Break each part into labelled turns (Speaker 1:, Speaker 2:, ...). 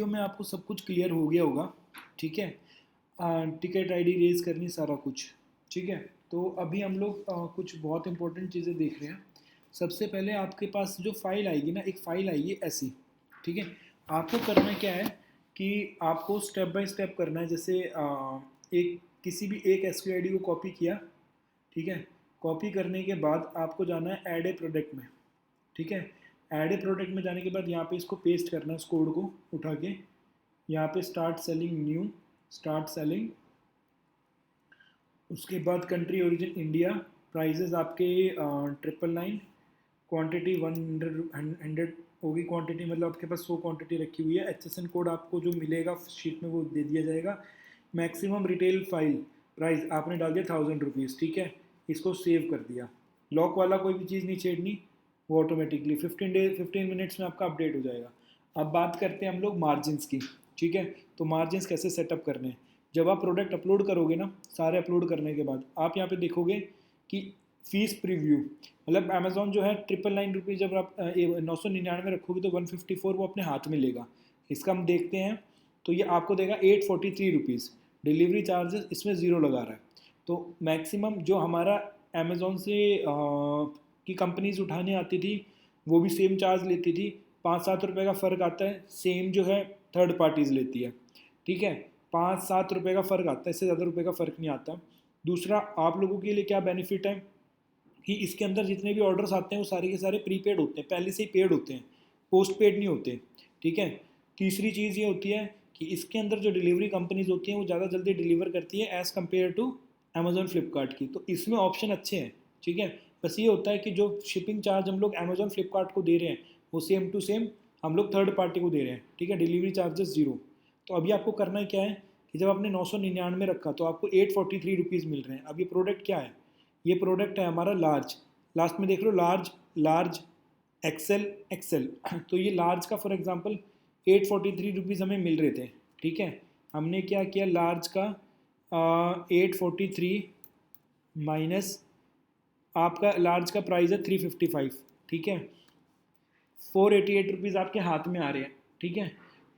Speaker 1: में आपको सब कुछ क्लियर हो गया होगा। ठीक है, टिकट आईडी रेज करनी सारा कुछ। ठीक है, तो अभी हम लोग कुछ बहुत इंपॉर्टेंट चीज़ें देख रहे हैं। सबसे पहले आपके पास जो फाइल आएगी ना, एक फ़ाइल आएगी ऐसी। ठीक है, आपको करना क्या है कि आपको स्टेप बाय स्टेप करना है। जैसे एक किसी भी एक SQID को कॉपी किया। ठीक है, कॉपी करने के बाद आपको जाना है ऐड ए प्रोडक्ट में। ठीक है, ऐड ए प्रोडक्ट में जाने के बाद यहाँ पे इसको पेस्ट करना है, इस कोड को उठा के यहाँ पे start selling new, start selling. उसके बाद कंट्री ओरिजिन इंडिया, प्राइजेज आपके 999, क्वांटिटी 100 होगी। क्वांटिटी मतलब आपके पास 100 क्वांटिटी रखी हुई है। HSN कोड आपको जो मिलेगा शीट में वो दे दिया जाएगा। मैक्सिमम रिटेल फाइल प्राइस आपने डाल दिया ₹1000। ठीक है, इसको सेव कर दिया। लॉक वाला कोई भी चीज़ नहीं छेड़नी, वो ऑटोमेटिकली 15 मिनट्स में आपका अपडेट हो जाएगा। अब बात करते हैं हम लोग मार्जिनस की। ठीक है, तो मार्जिनस कैसे सेटअप करने हैं। जब आप प्रोडक्ट अपलोड करोगे ना, सारे अपलोड करने के बाद आप यहाँ पे देखोगे कि फीस प्रीव्यू, मतलब अमेजोन जो है 999 जब आप 999 रखोगे तो 154 वो अपने हाथ में लेगा। इसका हम देखते हैं तो ये आपको देगा 843 रुपीज़। डिलीवरी चार्जेस इसमें ज़ीरो लगा रहा है। तो मैक्सिमम जो हमारा अमेज़ोन से की कंपनीज उठाने आती थी वो भी सेम चार्ज लेती थी। 5-7 रुपये का फ़र्क आता है। सेम जो है थर्ड पार्टीज़ लेती है। ठीक है, 5-7 रुपये का फ़र्क आता है, इससे ज़्यादा रुपये का फ़र्क नहीं आता। दूसरा, आप लोगों के लिए क्या बेनिफिट है कि इसके अंदर जितने भी ऑर्डर्स आते हैं वो सारे के सारे प्रीपेड होते हैं, पहले से ही पेड होते हैं, पोस्ट पेड नहीं होते। ठीक है, तीसरी चीज़ ये होती है कि इसके अंदर जो डिलीवरी कंपनीज होती हैं वो ज़्यादा जल्दी डिलीवर करती है as compare to Amazon Flipkart की। तो इसमें ऑप्शन अच्छे हैं। ठीक है, बस ये होता है कि जो शिपिंग चार्ज हम लोग अमेजोन फ्लिपकार्ट को दे रहे हैं वो सेम टू सेम हम लोग थर्ड पार्टी को दे रहे हैं। ठीक है, डिलीवरी चार्जेस ज़ीरो। तो अभी आपको करना क्या है कि जब आपने 999 रखा तो आपको 843 रुपीज़ मिल रहे हैं। अब ये प्रोडक्ट क्या है, ये प्रोडक्ट है हमारा लार्ज। लास्ट में देख लो, लार्ज, लार्ज, एक्सेल, एक्सेल। तो ये लार्ज का फॉर एग्जांपल 843 रुपीज़ हमें मिल रहे थे। ठीक है, हमने क्या किया, लार्ज का 843 माइनस आपका लार्ज का प्राइस है 355। ठीक है, 488 रुपीज़ आपके हाथ में आ रहे हैं। ठीक है,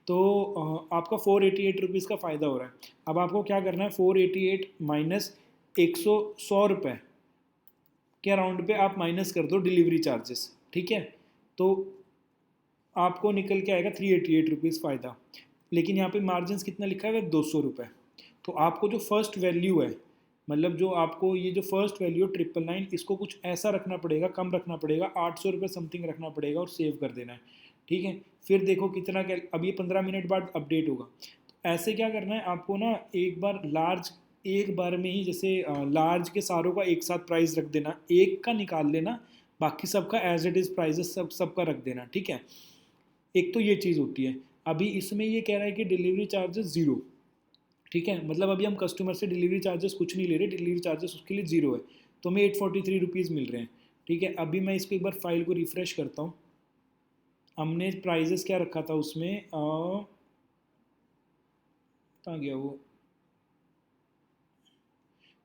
Speaker 1: तो आपका 488 रुपीज़ का फ़ायदा हो रहा है। अब आपको क्या करना है, 488 माइनस 100 रुपये के अराउंड पे आप माइनस कर दो डिलीवरी चार्जेस। ठीक है, तो आपको निकल के आएगा 388 रुपीज़ फ़ायदा। लेकिन यहाँ पे मार्जिन कितना लिखा है, 200 रुपये। तो आपको जो फर्स्ट वैल्यू है, मतलब जो आपको ये जो फर्स्ट वैल्यू 999, इसको कुछ ऐसा रखना पड़ेगा, कम रखना पड़ेगा, 800 रुपये समथिंग रखना पड़ेगा और सेव कर देना है। ठीक है, फिर देखो कितना क्या, अब ये 15 मिनट बाद अपडेट होगा। तो ऐसे क्या करना है आपको ना, एक बार लार्ज, एक बार में ही जैसे लार्ज के सारों का एक साथ प्राइस रख देना, एक का निकाल लेना, बाकी सबका एज इट इज़ प्राइजेस सबका रख देना। ठीक है, एक तो ये चीज़ होती है। अभी इसमें ये कह रहा है कि डिलीवरी चार्जेस ज़ीरो। ठीक है, मतलब अभी हम कस्टमर से डिलीवरी चार्जेस कुछ नहीं ले रहे, डिलीवरी चार्जेस उसके लिए ज़ीरो है। तो हमें 843 रुपीज़ मिल रहे हैं। ठीक है, अभी मैं इसको एक बार फाइल को रिफ़्रेश करता हूँ। हमने प्राइजेस क्या रखा था उसमें, कहाँ गया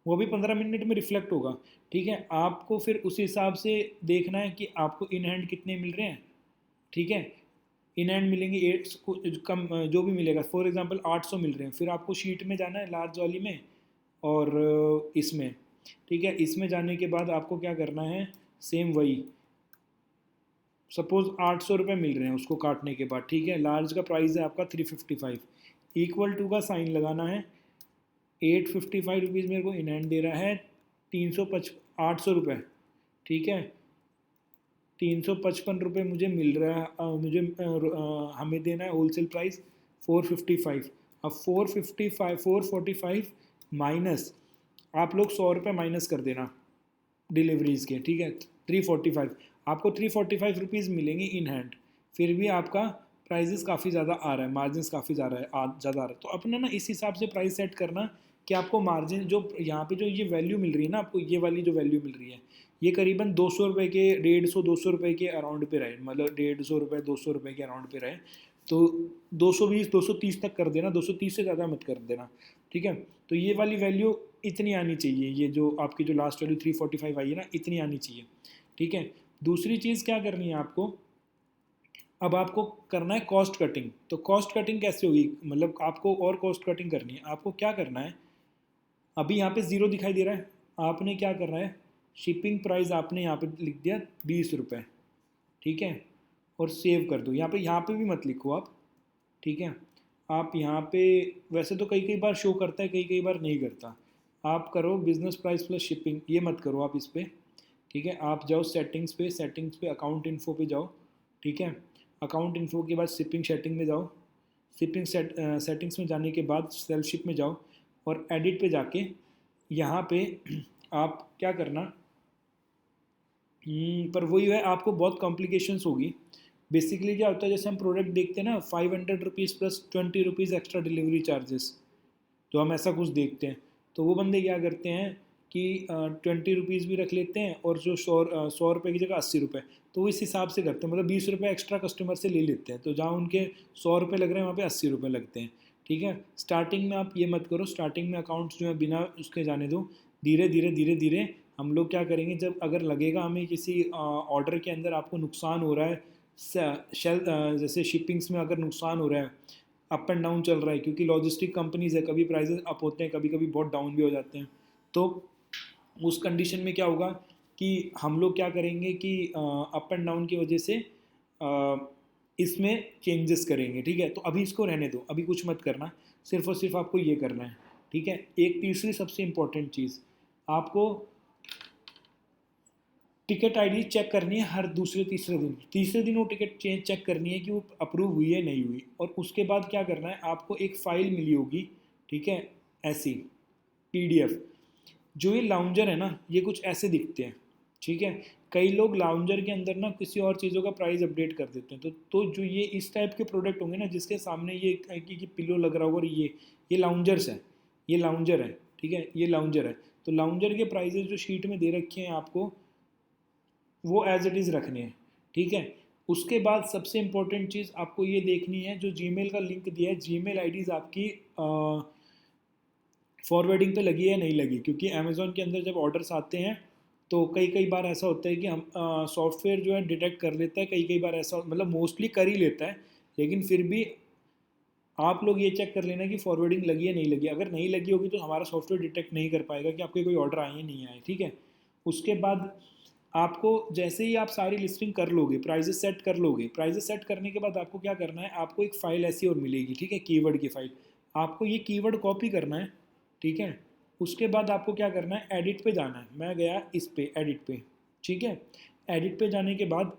Speaker 1: वो भी 15 मिनट में रिफ्लेक्ट होगा। ठीक है, आपको फिर उस हिसाब से देखना है कि आपको इन हैंड कितने मिल रहे हैं। ठीक है, इन हैंड मिलेंगे 8 कम, जो भी मिलेगा, फॉर एग्जांपल 800 मिल रहे हैं, फिर आपको शीट में जाना है लार्ज वाली में और इसमें। ठीक है, इसमें जाने के बाद आपको क्या करना है, सेम वही, सपोज 800 रुपये मिल रहे हैं उसको काटने के बाद। ठीक है, लार्ज का प्राइस है आपका 355, इक्वल टू का साइन लगाना है। 855 रुपीज़ मेरे को इन हैंड दे रहा है, 800 रुपये। ठीक है, 355 रुपये मुझे मिल रहा है, हमें देना है होलसेल प्राइस 455। अब 445 माइनस, आप लोग 100 रुपये माइनस कर देना डिलीवरीज़ के। ठीक है, 345, आपको 345 रुपीज़ मिलेंगे इन हैंड। फिर भी आपका प्राइजेस काफ़ी ज़्यादा आ रहा है, मार्जिन काफ़ी ज़्यादा ज़्यादा आ रहा है। तो अपना ना इस हिसाब से प्राइस सेट करना कि आपको मार्जिन जो यहाँ पे जो ये वैल्यू मिल रही है ना, आपको ये वाली जो वैल्यू मिल रही है, ये करीबन 200 रुपये के, 150-200 रुपये के अराउंड पे रहे, मतलब 150 रुपये 200 रुपये के अराउंड पे रहे। तो 220-230 तक कर देना, 230 से ज़्यादा मत कर देना। ठीक है, तो ये वाली वैल्यू इतनी आनी चाहिए, ये जो आपकी जो लास्ट वैल्यू 345 आई है ना, इतनी आनी चाहिए। ठीक है, दूसरी चीज़ क्या करनी है आपको, अब आपको करना है कॉस्ट कटिंग। तो कॉस्ट कटिंग कैसे होगी, मतलब आपको और कॉस्ट कटिंग करनी है। आपको क्या करना है, अभी यहाँ पे ज़ीरो दिखाई दे रहा है, आपने क्या करना है, शिपिंग प्राइस आपने यहाँ पे लिख दिया 20 रुपये, ठीक है, और सेव कर दो। यहाँ पे भी मत लिखो आप, ठीक है। आप यहाँ पे, वैसे तो कई कई बार शो करता है, कई कई बार नहीं करता। आप करो बिजनेस प्राइस प्लस शिपिंग, ये मत करो आप इस पर, ठीक है। आप जाओ सेटिंग्स पे, सेटिंग्स पे अकाउंट इन्फो पे जाओ, ठीक है। अकाउंट इन्फो के बाद शिपिंग सेटिंग में जाओ, शिपिंग सेटिंग्स में जाने के बाद सेल्फ शिप में जाओ, और एडिट पे जाके यहाँ पे आप क्या करना, पर वही है, आपको बहुत कॉम्प्लिकेशंस होगी। बेसिकली क्या होता है, जैसे हम प्रोडक्ट देखते हैं ना, 500 rupees plus 20 rupees extra delivery charges, तो हम ऐसा कुछ देखते हैं। तो वो बंदे क्या करते हैं कि 20 रुपीज़ भी रख लेते हैं, और जो 100 रुपये की जगह 80 रुपये, तो वो इस हिसाब से करते हैं, मतलब 20 रुपये एक्स्ट्रा कस्टमर से ले लेते हैं। तो जहाँ उनके 100 रुपये लग रहे हैं वहाँ पे 80 रुपये लगते हैं, ठीक है। स्टार्टिंग में आप ये मत करो, स्टार्टिंग में अकाउंट्स जो है बिना उसके जाने दो। धीरे धीरे धीरे धीरे हम लोग क्या करेंगे, जब अगर लगेगा हमें किसी ऑर्डर के अंदर आपको नुकसान हो रहा है, शेल जैसे शिपिंग्स में अगर नुकसान हो रहा है, अप एंड डाउन चल रहा है, क्योंकि लॉजिस्टिक कंपनीज है, कभी प्राइजेस अप होते हैं, कभी कभी बहुत डाउन भी हो जाते हैं। तो उस कंडीशन में क्या होगा कि हम लोग क्या करेंगे कि अप एंड डाउन की वजह से इसमें चेंजेस करेंगे, ठीक है। तो अभी इसको रहने दो, अभी कुछ मत करना, सिर्फ और सिर्फ आपको ये करना है, ठीक है। एक तीसरी सबसे इम्पोर्टेंट चीज़, आपको टिकट आईडी चेक करनी है हर दूसरे तीसरे दिन। तीसरे दिन वो टिकट चेक करनी है कि वो अप्रूव हुई है नहीं हुई। और उसके बाद क्या करना है, आपको एक फ़ाइल मिली होगी, ठीक है, ऐसी पीडीएफ। जो ये लाउंजर है ना, ये कुछ ऐसे दिखते हैं, ठीक है। कई लोग लाउंजर के अंदर ना किसी और चीज़ों का प्राइस अपडेट कर देते हैं। तो जो ये इस टाइप के प्रोडक्ट होंगे ना, जिसके सामने ये कि पिलो लग रहा होगा, और ये लाउंजर्स है, ये लाउंजर है, ठीक है, ये लाउंजर है। तो लाउंजर के प्राइजेस जो शीट में दे रखे हैं आपको, वो एज इट इज़ रखने हैं, ठीक है। उसके बाद सबसे इम्पोर्टेंट चीज़ आपको ये देखनी है, जो जीमेल का लिंक दिया है, जीमेल आईडीज़ आपकी फॉरवर्डिंग पे लगी है नहीं लगी। क्योंकि अमेज़ोन के अंदर जब ऑर्डर्स आते हैं तो कई कई बार ऐसा होता है कि हम सॉफ्टवेयर जो है डिटेक्ट कर लेता है, कई कई बार ऐसा, मतलब मोस्टली कर ही लेता है, लेकिन फिर भी आप लोग ये चेक कर लेना कि फॉरवर्डिंग लगी है नहीं लगी। अगर नहीं लगी होगी तो हमारा सॉफ्टवेयर डिटेक्ट नहीं कर पाएगा कि आपके कोई ऑर्डर आए या नहीं आए, ठीक है। उसके बाद आपको जैसे ही आप सारी लिस्टिंग कर लोगे, प्राइजेस सेट कर लोगे, प्राइजेस सेट करने के बाद आपको क्या करना है, आपको एक फ़ाइल ऐसी और मिलेगी, ठीक है, कीवर्ड की फ़ाइल। आपको ये कीवर्ड कॉपी करना है, ठीक है। उसके बाद आपको क्या करना है, एडिट पे जाना है। मैं गया इस पे, एडिट पे, ठीक है। एडिट पे जाने के बाद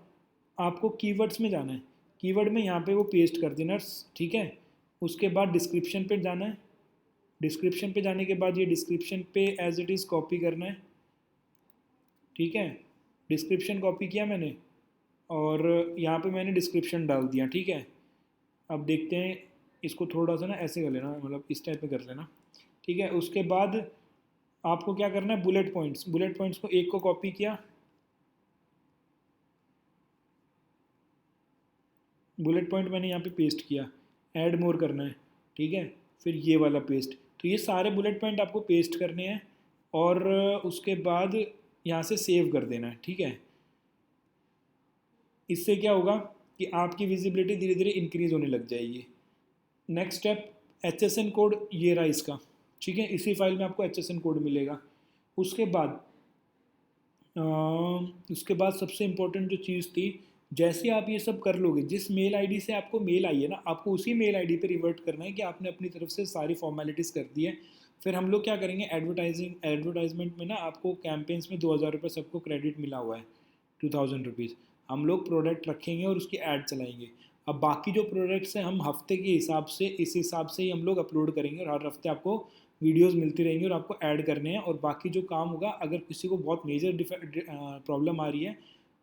Speaker 1: आपको कीवर्ड्स में जाना है। कीवर्ड में यहाँ पे वो पेस्ट कर देना, ठीक है। उसके बाद डिस्क्रिप्शन पे जाना है। डिस्क्रिप्शन पे जाने के बाद ये डिस्क्रिप्शन पे एज इट इज़ कॉपी करना है, ठीक है। डिस्क्रिप्शन कॉपी किया मैंने, और यहाँ पे मैंने डिस्क्रिप्शन डाल दिया, ठीक है। अब देखते हैं, इसको थोड़ा सा ना ऐसे कर लेना, मतलब इस टाइप में कर लेना, ठीक है। उसके बाद आपको क्या करना है, बुलेट पॉइंट्स, बुलेट पॉइंट्स को एक को कॉपी किया, बुलेट पॉइंट मैंने यहाँ पे पेस्ट किया, ऐड मोर करना है, ठीक है। फिर ये वाला पेस्ट। तो ये सारे बुलेट पॉइंट आपको पेस्ट करने हैं, और उसके बाद यहाँ से सेव कर देना है, ठीक है। इससे क्या होगा कि आपकी विजिबिलिटी धीरे धीरे इंक्रीज़ होने लग जाएगी। नेक्स्ट स्टेप, HSN कोड ये रहा इसका, ठीक है। इसी फाइल में आपको HSN कोड मिलेगा। उसके बाद उसके बाद सबसे इम्पोर्टेंट जो चीज़ थी, जैसे आप ये सब कर लोगे, जिस मेल आईडी से आपको मेल आई है ना, आपको उसी मेल आईडी पे रिवर्ट करना है कि आपने अपनी तरफ से सारी फॉर्मेलिटीज़ कर दी है। फिर हम लोग क्या करेंगे, एडवर्टाइजमेंट में ना आपको कैंपेन्स में 2000 रुपये सबको क्रेडिट मिला हुआ है, 2000 रुपीज़। हम लोग प्रोडक्ट रखेंगे और उसकी ऐड चलाएंगे। अब बाकी जो प्रोडक्ट्स हैं हम हफ्ते के हिसाब से, इस हिसाब से ही हम लोग अपलोड करेंगे, और हर हफ्ते आपको वीडियोस मिलती रहेंगी और आपको ऐड करने हैं। और बाकी जो काम होगा, अगर किसी को बहुत मेजर प्रॉब्लम आ रही है,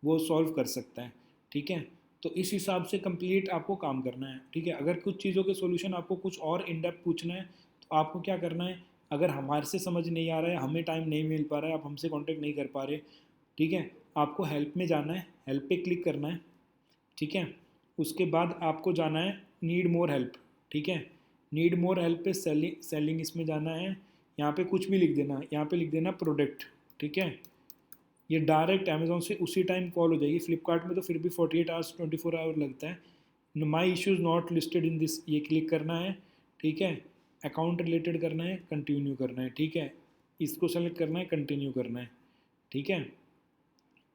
Speaker 1: वो सॉल्व कर सकता है, ठीक है। तो इस हिसाब से कंप्लीट आपको काम करना है, ठीक है। अगर कुछ चीज़ों के सोल्यूशन आपको कुछ और इन डेप्थ पूछना है, तो आपको क्या करना है, अगर हमारे से समझ नहीं आ रहा है, हमें टाइम नहीं मिल पा रहा है, आप हमसे कांटेक्ट नहीं कर पा रहे, ठीक है, आपको हेल्प में जाना है, हेल्प पे क्लिक करना है, ठीक है। उसके बाद आपको जाना है नीड मोर हेल्प, ठीक है। नीड मोर हेल्प पे सेलिंग इसमें जाना है। यहाँ पे कुछ भी लिख देना, यहाँ पे लिख देना प्रोडक्ट, ठीक है। ये डायरेक्ट अमेज़ॉन से उसी टाइम कॉल हो जाएगी। फ्लिपकार्ट में तो फिर भी 48 आवर्स 24 आवर लगता है। My issues not listed in this, ये क्लिक करना है, ठीक है। अकाउंट रिलेटेड करना है, कंटिन्यू करना है, ठीक है। इसको सेलेक्ट करना है, कंटिन्यू करना है, ठीक है।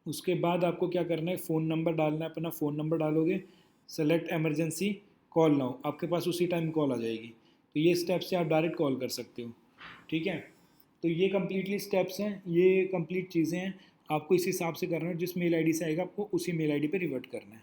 Speaker 1: उसके बाद आपको क्या करना है, फ़ोन नंबर डालना है, अपना फ़ोन नंबर डालोगे, सेलेक्ट इमरजेंसी कॉल नाउ, आपके पास उसी टाइम कॉल आ जाएगी। तो ये स्टेप से आप डायरेक्ट कॉल कर सकते हो, ठीक है। तो ये कम्प्लीटली स्टेप्स हैं, ये कंप्लीट चीज़ें हैं। आपको इस हिसाब से करना है, जिस मेल आईडी से आएगा आपको उसी मेल आईडी पे रिवर्ट करना है।